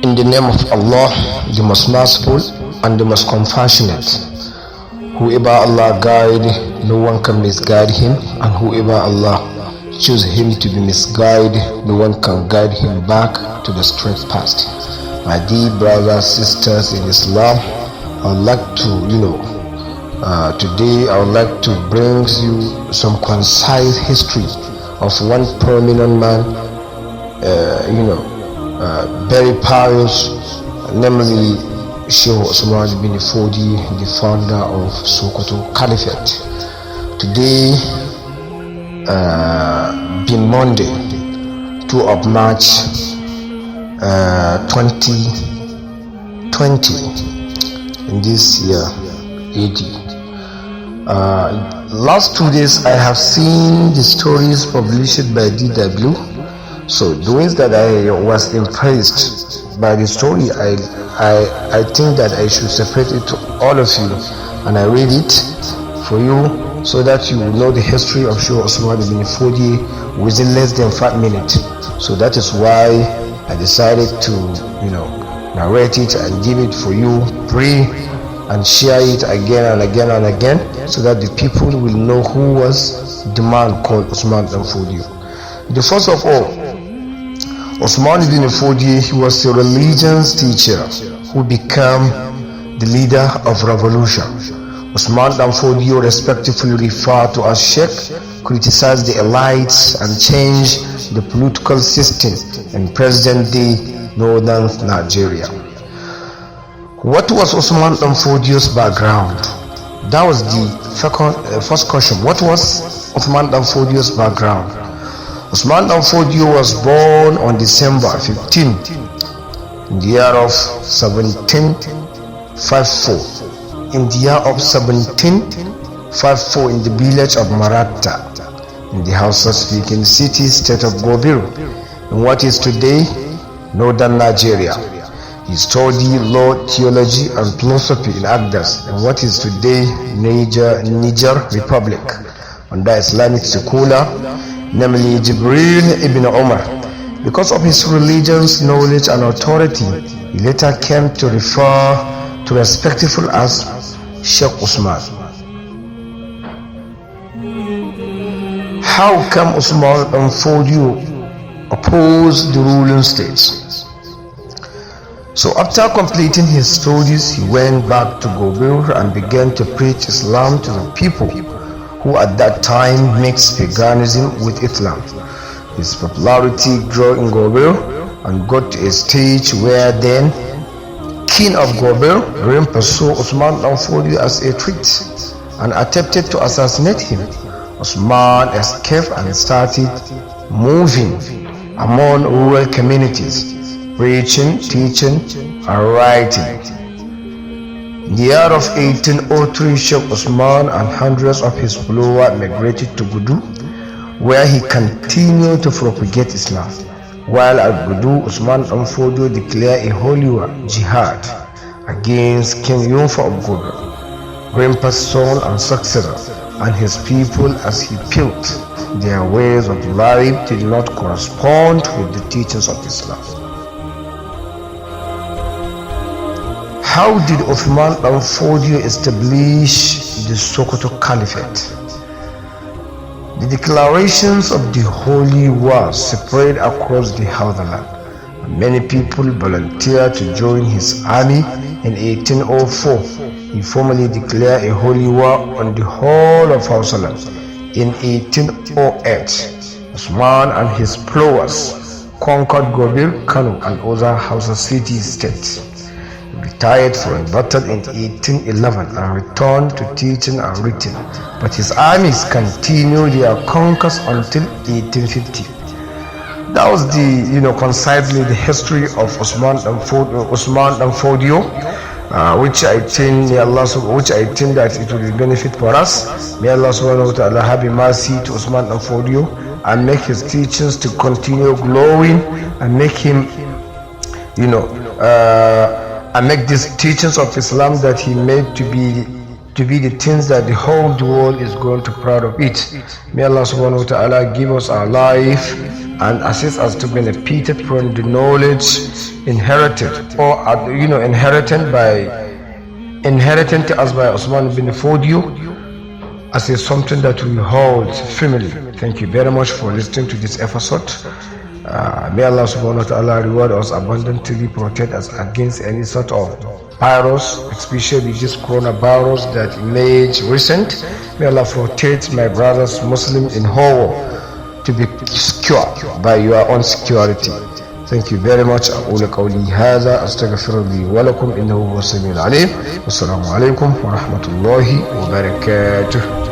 In the name of Allah, the most merciful and the most compassionate. Whoever Allah guide, no one can misguide him, and whoever Allah choose him to be misguided, no one can guide him back to the straight path. My dear brothers, sisters in Islam, I would like to, today I would like to bring you some concise history of one prominent man, very pious, namely SHEHU Usman bin Fodiyo, the founder of Sokoto Caliphate. Today, being Monday, 2 of March 2020, in this year AD. Last 2 days I have seen the stories published by DW. So the ways that I was impressed by the story, I think that I should separate it to all of you, and I read it for you so that you will know the history of SHEHU Usman bin Fodiyo within less than 5 minutes. So that is why I decided to narrate it and give it for you, pray and share it again and again and again, so that the people will know who was the man called Usman bin Fodiyo. The first of all, Usman bin Fodiyo, he was a religious teacher who became the leader of revolution. Usman bin Fodiyo, respectively referred to as sheikh, criticized the elites and changed the political system in present-day northern Nigeria. What was Usman bin Fodiyo's background? That was the first question. What was Usman bin Fodiyo's background? Usman bin Fodiyo was born on December 15 in the year of 1754. In the year of 1754, in the village of Maratha, in the Hausa-speaking city state of Gobiru, in what is today northern Nigeria. He studied law, theology, and philosophy in Agdas, in what is today Niger Republic, under Islamic scholar, namely Jibril ibn Umar. Because of his religious knowledge and authority, he later came to refer to respectful as Sheikh Usman. How come Usman bin Fodiyo opposed the ruling states? So after completing his studies, he went back to Gobiru and began to preach Islam to the people, who at that time mixed paganism with Islam. His popularity grew in Gobiru and got to a stage where then king of Gobiru pursued Usman bin Fodiyo as a threat and attempted to assassinate him. Usman escaped and started moving among rural communities, preaching, teaching, and writing. In the year of 1803, Sheikh Usman and hundreds of his followers migrated to Gudu, where he continued to propagate Islam. While at Gudu, Usman bin Fodiyo declared a holy war, jihad, against King Yunfa of Gobiru, Grandpa's son and successor, and his people, as he felt their ways of life did not correspond with the teachings of Islam. How did Usman bin Fodiyo establish the Sokoto Caliphate? The declarations of the Holy War spread across the Hausaland, and many people volunteered to join his army. In 1804, he formally declared a holy war on the whole of Hausaland. In 1808, Usman and his followers conquered Gobir, Kano, and other Hausa city-states. He retired from battle in 1811 and returned to teaching and writing, but his armies continued their conquest until 1850. That was concisely the history of Usman bin Fodiyo, which I think that it will be benefit for us. May Allah subhanahu wa ta'ala have mercy to Usman bin Fodiyo and make his teachings to continue glowing, and make him, and make these teachings of Islam that he made to be to be the things that the whole world is going to proud of it. May Allah subhanahu wa ta'ala give us our life and assist us to benefit from the knowledge inherited or inherited to us by Usman bin Fodiyo as is something that we hold firmly. Thank you very much for listening to this episode. May Allah subhanahu wa ta'ala reward us abundantly, protect us against any sort of virus, especially this coronavirus that made recent. May Allah protect my brothers Muslims in whole to be secure by your own security. Thank you very much. أقول قولي هذا أستغفر لي ولكم إنه هو السميع العليم والسلام عليكم ورحمة الله وبركاته.